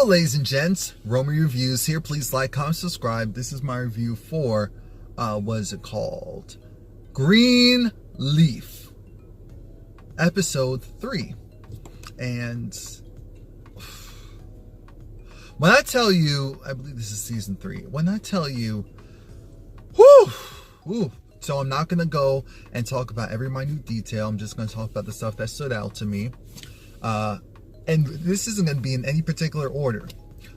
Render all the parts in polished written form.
Hello ladies and gents, Romie Reviews here. Please like, comment, subscribe. This is my review for, what is it called? Greenleaf, episode 3. And when I tell you, I believe this is season 3. When I tell you, so I'm not going to go and talk about every minute detail. I'm just going to talk about the stuff that stood out to me. And this isn't going to be in any particular order.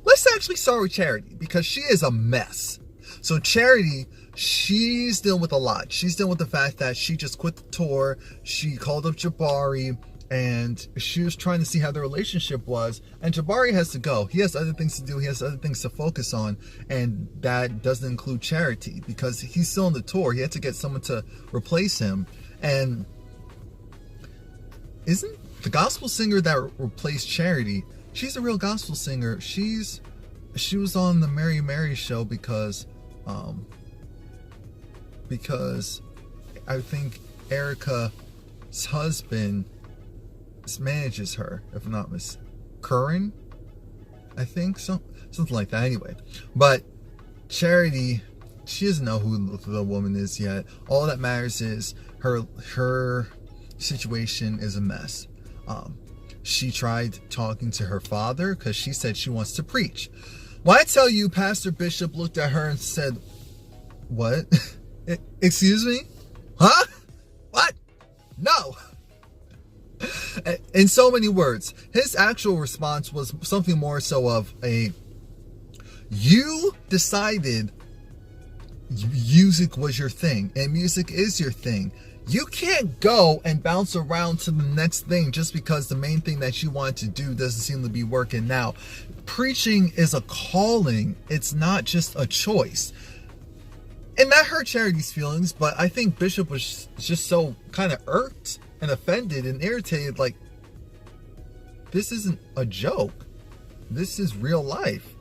Let's actually start with Charity, because she is a mess. So Charity, she's dealing with a lot. She's dealing with the fact that she just quit the tour. She called up Jabari, and she was trying to see how their relationship was. And Jabari has to go. He has other things to do. He has other things to focus on. And that doesn't include Charity, because he's still on the tour. He had to get someone to replace him. And isn't the gospel singer that replaced Charity, she's a real gospel singer. She was on the Mary show because I think Erica's husband manages her, if I'm not mistaken. Curran, I think, something like that. Anyway, but Charity, she doesn't know who the woman is yet. All that matters is her situation is a mess. She tried talking to her father because she said she wants to preach. When I tell you, Pastor Bishop looked at her and said, "What? Excuse me? Huh? What? No." In so many words, his actual response was something more so of a, you decided music was your thing, and music is your thing. You can't go and bounce around to the next thing just because the main thing that you wanted to do doesn't seem to be working now. Preaching is a calling. It's not just a choice. And that hurt Charity's feelings, but I think Bishop was just so kind of irked and offended and irritated. Like, this isn't a joke. This is real life.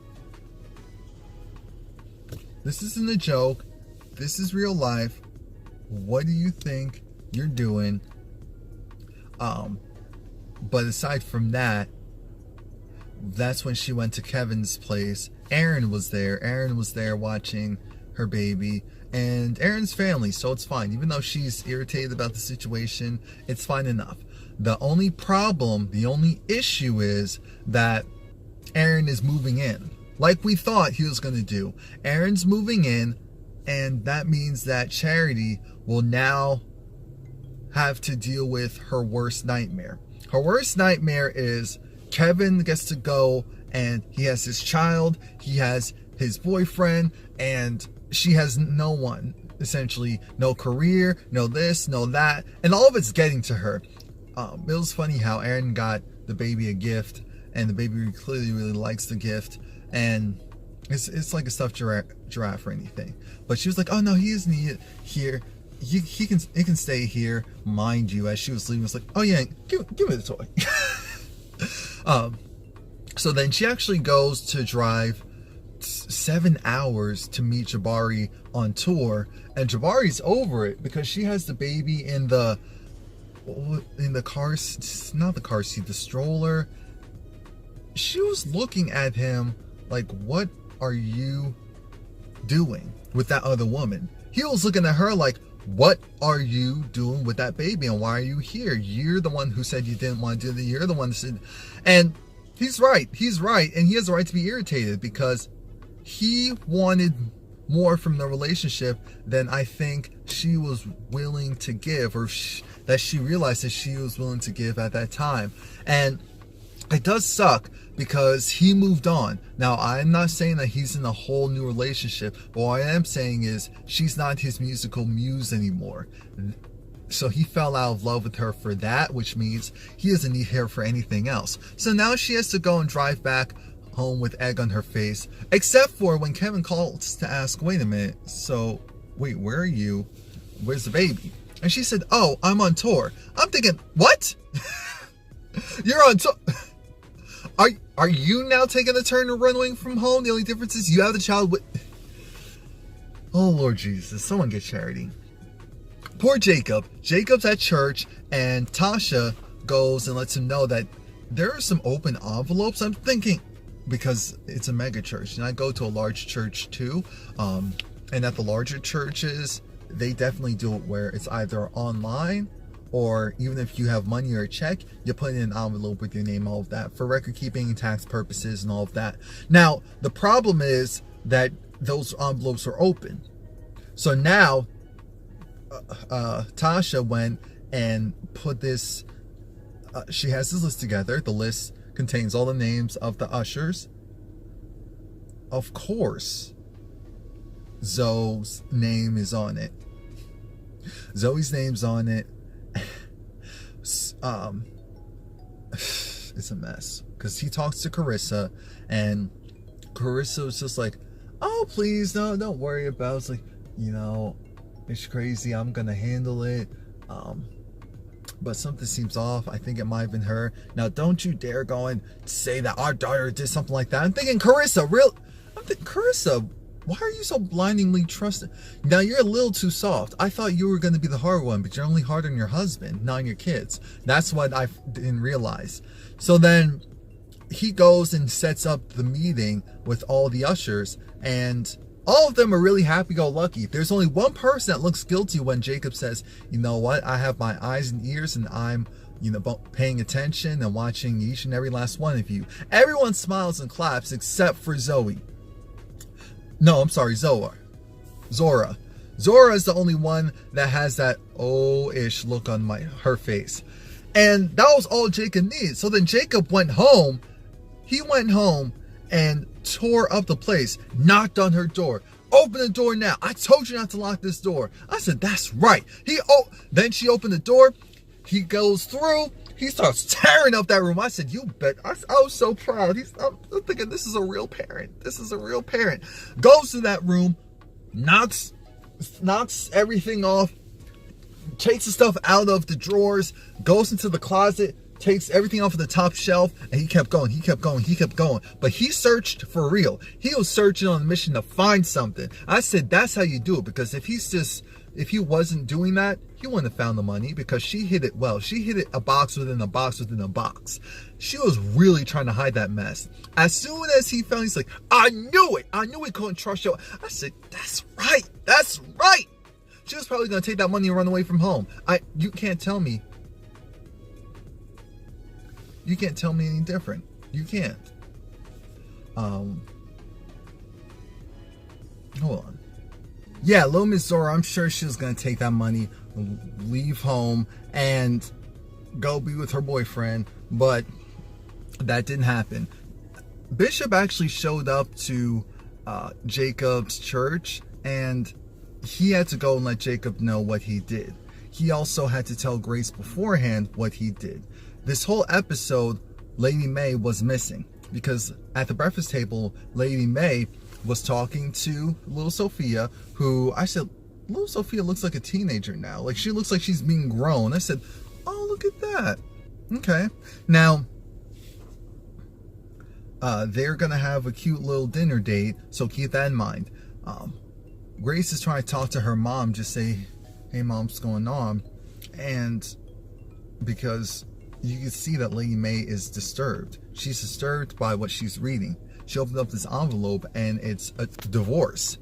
This isn't a joke. This is real life. What do you think you're doing? But aside from that, that's when she went to Kevin's place. Aaron was there. Aaron was there watching her baby. And Aaron's family, so it's fine. Even though she's irritated about the situation, it's fine enough. The only problem, the only issue is that Aaron is moving in. Like we thought he was going to do. Aaron's moving in. And that means that Charity will now have to deal with her worst nightmare. Her worst nightmare is Kevin gets to go and he has his child, he has his boyfriend, and she has no one. Essentially, no career, no this, no that, and all of it's getting to her. It was funny how Aaron got the baby a gift, and the baby clearly really likes the gift, and it's like a stuffed giraffe or anything. But she was like, "Oh no, he isn't here. He can stay here." Mind you, as she was leaving, was like, "Oh yeah, give me the toy." So then she actually goes to drive 7 hours to meet Jabari on tour, and Jabari's over it because she has the baby in the car, not the car seat, the stroller. She was looking at him like, "What are you doing with that other woman?" He was looking at her like, "What are you doing with that baby, and why are you here? You're the one who said you didn't want to do that. You're the one that said..." And he's right, and he has the right to be irritated because he wanted more from the relationship than I think she was willing to give, or that she realized that she was willing to give at that time. And it does suck because he moved on. Now, I'm not saying that he's in a whole new relationship, but what I am saying is she's not his musical muse anymore. So he fell out of love with her for that, which means he doesn't need her for anything else. So now she has to go and drive back home with egg on her face, except for when Kevin calls to ask, "Wait a minute, so wait, where are you? Where's the baby?" And she said, "Oh, I'm on tour." I'm thinking, what? You're on tour? Are you now taking a turn to run away from home? The only difference is you have the child with... Oh, Lord Jesus. Someone get Charity. Poor Jacob. Jacob's at church, and Tasha goes and lets him know that there are some open envelopes. I'm thinking, because it's a mega church, and I go to a large church too. And at the larger churches, they definitely do it where it's either online, or even if you have money or a check, you put in an envelope with your name, all of that, for record keeping and tax purposes and all of that. Now, the problem is that those envelopes are open. So now, Tasha went and put this, she has this list together. The list contains all the names of the ushers. Of course, Zoe's name is on it. Zoe's name's on it. It's a mess, because he talks to Carissa, and Carissa was just like, oh, please, no, don't worry about it. It's like, you know, it's crazy, I'm gonna handle it, but something seems off. I think it might have been her. Now, don't you dare go and say that our daughter did something like that. I'm thinking, Carissa, Carissa, why are you so blindingly trusting? Now, you're a little too soft. I thought you were going to be the hard one, but you're only hard on your husband, not on your kids. That's what I didn't realize. So then he goes and sets up the meeting with all the ushers, and all of them are really happy-go-lucky. There's only one person that looks guilty when Jacob says, you know what, I have my eyes and ears, and I'm, you know, paying attention and watching each and every last one of you. Everyone smiles and claps except for Zoe. No, I'm sorry, Zora. Zora is the only one that has that oh-ish look on her face. And that was all Jacob needed. So then Jacob went home. He went home and tore up the place, knocked on her door. Open the door now. I told you not to lock this door. I said, that's right. Then she opened the door. He goes through. He starts tearing up that room. I said, you bet. I was so proud. I'm thinking, this is a real parent. This is a real parent. Goes to that room, knocks everything off, takes the stuff out of the drawers, goes into the closet, takes everything off of the top shelf, and he kept going. But he searched for real. He was searching on a mission to find something. I said, that's how you do it, because if he wasn't doing that, he wouldn't have found the money, because she hid it well. She hid it a box within a box within a box. She was really trying to hide that mess. As soon as he found, he's like, I knew it. I knew he couldn't trust you. I said, that's right. That's right. She was probably going to take that money and run away from home. You can't tell me. You can't tell me any different. You can't. Hold on. Yeah, little Miss Zora, I'm sure she was going to take that money, leave home, and go be with her boyfriend, but that didn't happen. Bishop actually showed up to Jacob's church, and he had to go and let Jacob know what he did. He also had to tell Grace beforehand what he did. This whole episode, Lady Mae was missing, because at the breakfast table, Lady Mae was talking to little Sophia, who I said, little Sophia looks like a teenager now. Like, she looks like she's being grown. I said, oh, look at that. Okay. Now, they're going to have a cute little dinner date, so keep that in mind. Grace is trying to talk to her mom, just say, hey, Mom, what's going on? And because you can see that Lady Mae is disturbed. She's disturbed by what she's reading. She opened up this envelope, and it's a divorce.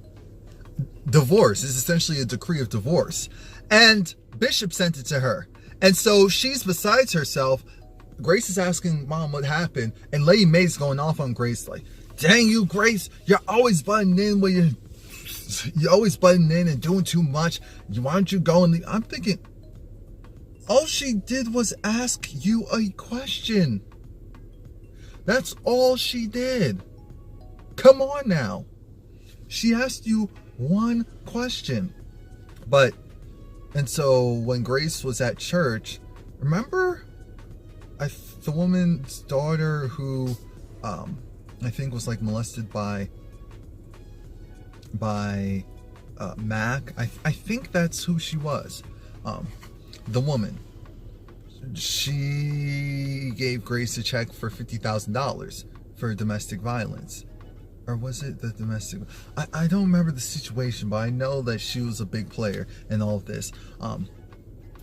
Divorce is essentially a decree of divorce. And Bishop sent it to her. And so she's besides herself. Grace is asking Mom what happened, and Lady Mae's going off on Grace like, dang you, Grace, you're always butting in when you're always butting in and doing too much. Why don't you go and leave? I'm thinking, all she did was ask you a question. That's all she did. Come on now. She asked you one question. And so when Grace was at church, remember the woman's daughter who I think was like molested by Mac? I think that's who she was. The woman. She gave Grace a check for $50,000 for domestic violence. Or was it the domestic? I don't remember the situation, but I know that she was a big player in all of this.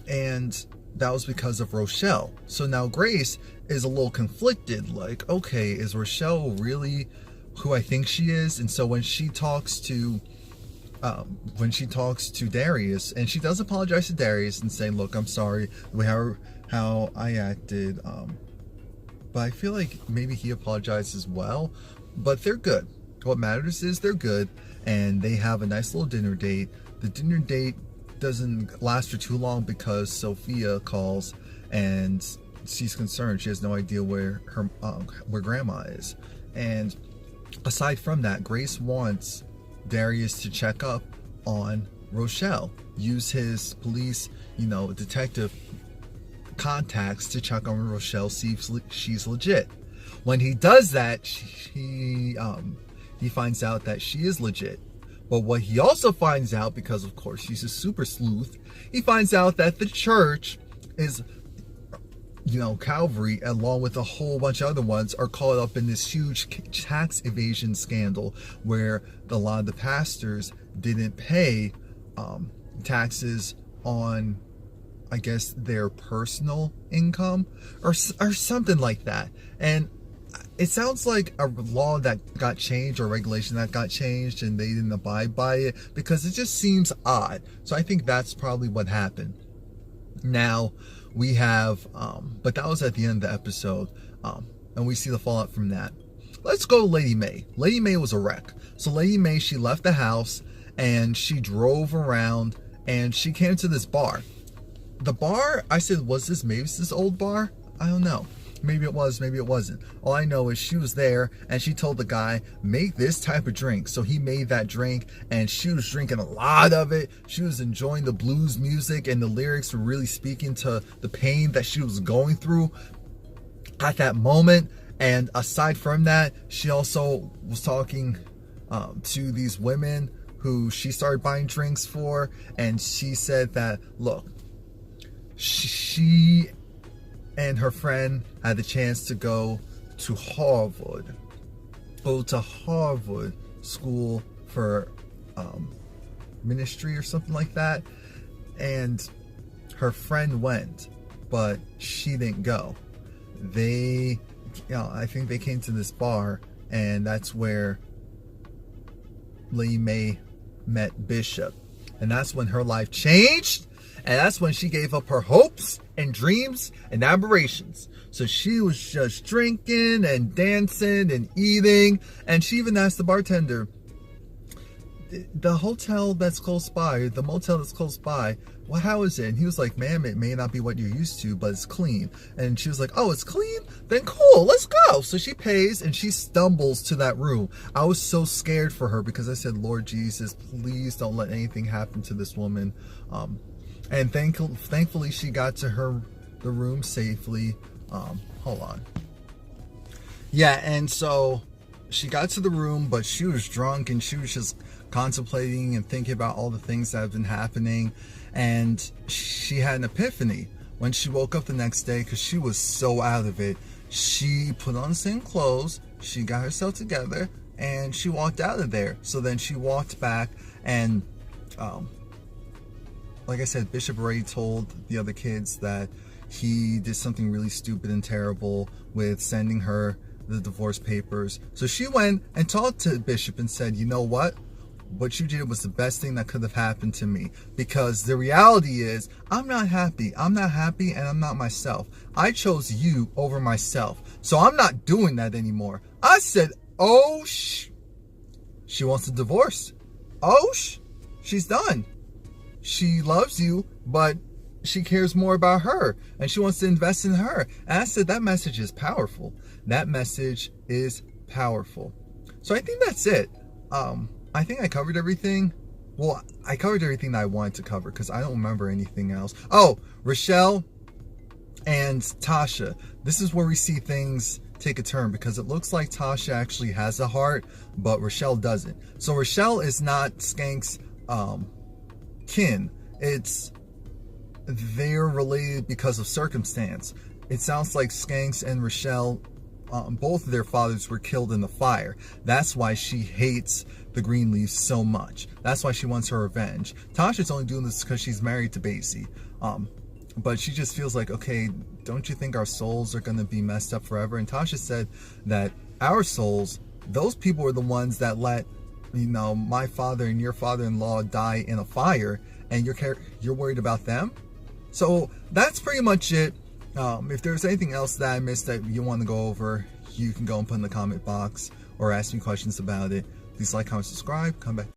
And that was because of Rochelle. So now Grace is a little conflicted, like, okay, is Rochelle really who I think she is? And so when she talks to Darius, and she does apologize to Darius and say, look, I'm sorry how I acted, but I feel like maybe he apologized as well. But they're good. What matters is they're good, and they have a nice little dinner date. The dinner date doesn't last for too long because Sophia calls and she's concerned. She has no idea where grandma is. And aside from that, Grace wants Darius to check up on Rochelle, use his police, detective contacts to check on Rochelle, see if she's legit. When he does that, he finds out that she is legit. But what he also finds out, because of course she's a super sleuth, he finds out that the church is, Calvary, along with a whole bunch of other ones, are caught up in this huge tax evasion scandal where a lot of the pastors didn't pay taxes on, I guess, their personal income or something like that. And it sounds like a law that got changed or regulation that got changed and they didn't abide by it, because it just seems odd. So I think that's probably what happened. Now we have, but that was at the end of the episode, and we see the fallout from that. Let's go Lady Mae. Lady Mae was a wreck. So Lady Mae, she left the house and she drove around and she came to this bar. The bar, I said, was this Mavis's old bar? I don't know. Maybe it was, maybe it wasn't. All I know is she was there and she told the guy, make this type of drink. So he made that drink and she was drinking a lot of it. She was enjoying the blues music and the lyrics were really speaking to the pain that she was going through at that moment. And aside from that, she also was talking to these women who she started buying drinks for. And she said that, look, she and her friend had the chance to go to Harvard School for ministry or something like that. And her friend went, but she didn't go. I think they came to this bar, and that's where Lady Mae met Bishop. And that's when her life changed. And that's when she gave up her hopes and dreams and aspirations. So she was just drinking and dancing and eating. And she even asked the bartender, the hotel that's close by, the motel that's close by, well, how is it? And he was like, ma'am, it may not be what you're used to, but it's clean. And she was like, oh, it's clean? Then cool, let's go. So she pays and she stumbles to that room. I was so scared for her because I said, Lord Jesus, please don't let anything happen to this woman. And thankfully she got to the room safely. Hold on. Yeah, and so she got to the room, but she was drunk and she was just contemplating and thinking about all the things that have been happening. And she had an epiphany when she woke up the next day, because she was so out of it. She put on the same clothes, she got herself together, and she walked out of there. So then she walked back, and like I said, Bishop already told the other kids that he did something really stupid and terrible with sending her the divorce papers. So she went and talked to Bishop and said, you know what you did was the best thing that could have happened to me, because the reality is I'm not happy and I'm not myself. I chose you over myself, so I'm not doing that anymore. I said, she wants a divorce. She's done. She loves you, but she cares more about her and she wants to invest in her. And I said, that message is powerful. That message is powerful. So I think that's it. I think I covered everything. Well, I covered everything that I wanted to cover because I don't remember anything else. Oh, Rochelle and Tasha. This is where we see things take a turn, because it looks like Tasha actually has a heart, but Rochelle doesn't. So Rochelle is not Skank's kin. They're related because of circumstance. It sounds like Skanks and Rochelle, both of their fathers were killed in the fire. That's why she hates the Greenleaf so much. That's why she wants her revenge. Tasha's only doing this because she's married to Basie. but she just feels like, okay, don't you think our souls are going to be messed up forever? And Tasha said that our souls, those people are the ones that let, you know, my father and your father-in-law die in a fire, and you're worried about them. So that's pretty much it. If there's anything else that I missed that you want to go over, you can go and put in the comment box or ask me questions about it. Please like, comment, subscribe, come back.